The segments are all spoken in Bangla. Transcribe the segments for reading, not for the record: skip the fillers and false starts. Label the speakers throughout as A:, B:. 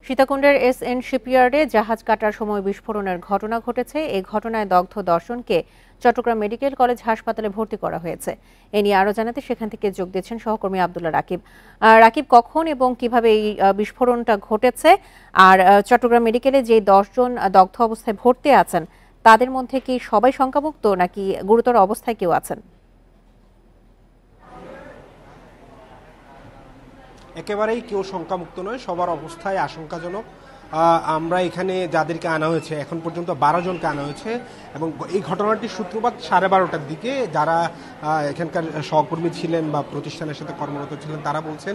A: সীতাকুণ্ডের এসএন শিপইয়ার্ডে জাহাজ কাটার সময় বিস্ফোরণের ঘটনা ঘটেছে। এই ঘটনায় দগ্ধ ১০ জনকে চট্টগ্রাম মেডিকেল কলেজ হাসপাতালে ভর্তি করা হয়েছে। এ নিয়ে আরও জানাতে সেখান থেকে যোগ দিচ্ছেন সহকর্মী আব্দুল্লাহ রাকিব। রাকিব, কখন এবং কিভাবে এই বিস্ফোরণটা ঘটেছে, আর চট্টগ্রাম মেডিকেলে যে ১০ জন দগ্ধ অবস্থায় ভর্তি আছেন তাদের মধ্যে কি সবাই শঙ্কামুক্ত নাকি গুরুতর অবস্থায় কেউ আছেন?
B: একেবারেই কেউ শঙ্কামুক্ত নয়, সবার অবস্থায় আশঙ্কাজনক। আমরা এখানে যাদেরকে আনা হয়েছে এখন পর্যন্ত ১২ জনকে আনা হয়েছে এবং এই ঘটনাটির সূত্রপাত 12:30টার দিকে। যারা এখানকার সহকর্মী ছিলেন বা প্রতিষ্ঠানের সাথে কর্মরত ছিলেন তারা বলছেন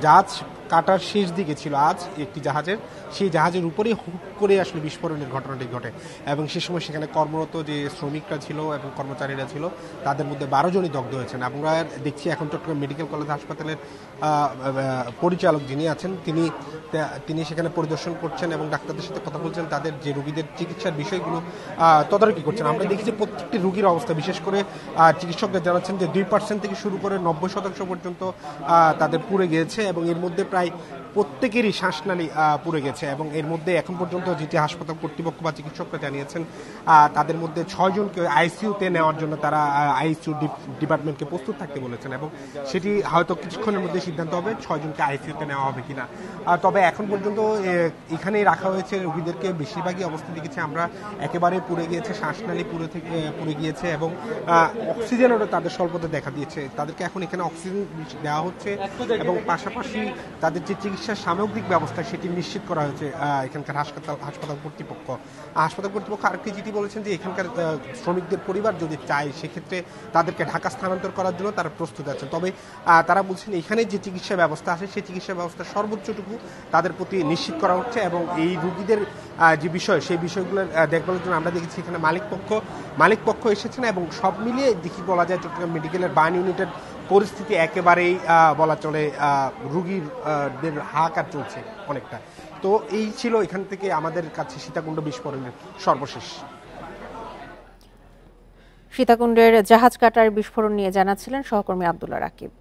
B: জাহাজ কাটার শেষ দিকে ছিল আজ একটি জাহাজের, সেই জাহাজের উপরেই হুট করে আসলে বিস্ফোরণের ঘটনাটি ঘটে এবং সে সময় সেখানে কর্মরত যে শ্রমিকরা ছিল এবং কর্মচারীরা ছিল তাদের মধ্যে 12 জনই দগ্ধ হয়েছেন। আমরা দেখছি এখন চট্টগ্রাম মেডিকেল কলেজ হাসপাতালের পরিচালক যিনি আছেন তিনি সেখানে পরিদর্শন করছেন এবং ডাক্তারদের সাথে কথা বলছেন, তাদের যে রোগীদের চিকিৎসার বিষয়গুলো তদারকি করছেন। আমরা দেখি যে প্রত্যেকটি রোগীর অবস্থা, বিশেষ করে চিকিৎসকরা জানাচ্ছেন যে 2% থেকে শুরু করে 90% পর্যন্ত তাদের পুড়ে গিয়েছে এবং এর মধ্যে প্রায় প্রত্যেকেরই শ্বাসনালী পুড়ে গেছে এবং এর মধ্যে এখন পর্যন্ত যেটি হাসপাতাল কর্তৃপক্ষ বা চিকিৎসকরা জানিয়েছেন তাদের মধ্যে 6 জনকে আইসিইউতে নেওয়ার জন্য তারা আইসিইউ ডিপার্টমেন্টকে প্রস্তুত থাকতে বলেছেন এবং সেটি হয়তো কিছুক্ষণের মধ্যে সিদ্ধান্ত হবে 6 জনকে আইসিইউতে নেওয়া হবে কিনা। তবে এখন পর্যন্ত এখানেই রাখা হয়েছে রোগীদেরকে। বেশিরভাগই অবস্থা দেখেছি আমরা একেবারে পুড়ে গিয়েছে, শ্বাসনালী পুড়ে গিয়েছে এবং অক্সিজেনেরও তাদের স্বল্পতা দেখা দিয়েছে। তাদেরকে এখন এখানে অক্সিজেন দেওয়া হচ্ছে এবং পাশাপাশি তাদের যে চিকিৎসার সামগ্রিক ব্যবস্থা সেটি নিশ্চিত করা হয়েছে এখানকার হাসপাতাল কর্তৃপক্ষ। আরেকটি যেটি বলেছেন যে এখানকার শ্রমিকদের পরিবার যদি চায় সেক্ষেত্রে তাদেরকে ঢাকা স্থানান্তর করার জন্য তারা প্রস্তুত আছেন। তবে তারা বলছেন এখানে যে চিকিৎসা ব্যবস্থা আছে সেই চিকিৎসা ব্যবস্থা সর্বোচ্চটুকু তাদের প্রতি নিশ্চিত করা হচ্ছে এবং এই রোগীদের যে বিষয় সেই বিষয়গুলোর দেখভালের জন্য আমরা দেখেছি এখানে মালিকপক্ষ এসেছেন এবং সব মিলিয়ে দেখি বলা যায় চট্টগ্রাম মেডিকেলের বার্ন ইউনিটের পরিস্থিতি একেবারেই বলা চলে রোগীদের হাহাকার চলছে অনেকটা। তো এই ছিল এখান থেকে আমাদের কাছে সীতাকুণ্ড বিস্ফোরণের সর্বশেষ।
A: সীতাকুণ্ডের জাহাজ কাটার বিস্ফোরণ নিয়ে জানাচ্ছিলেন সহকর্মী আব্দুল্লাহ রাকিব।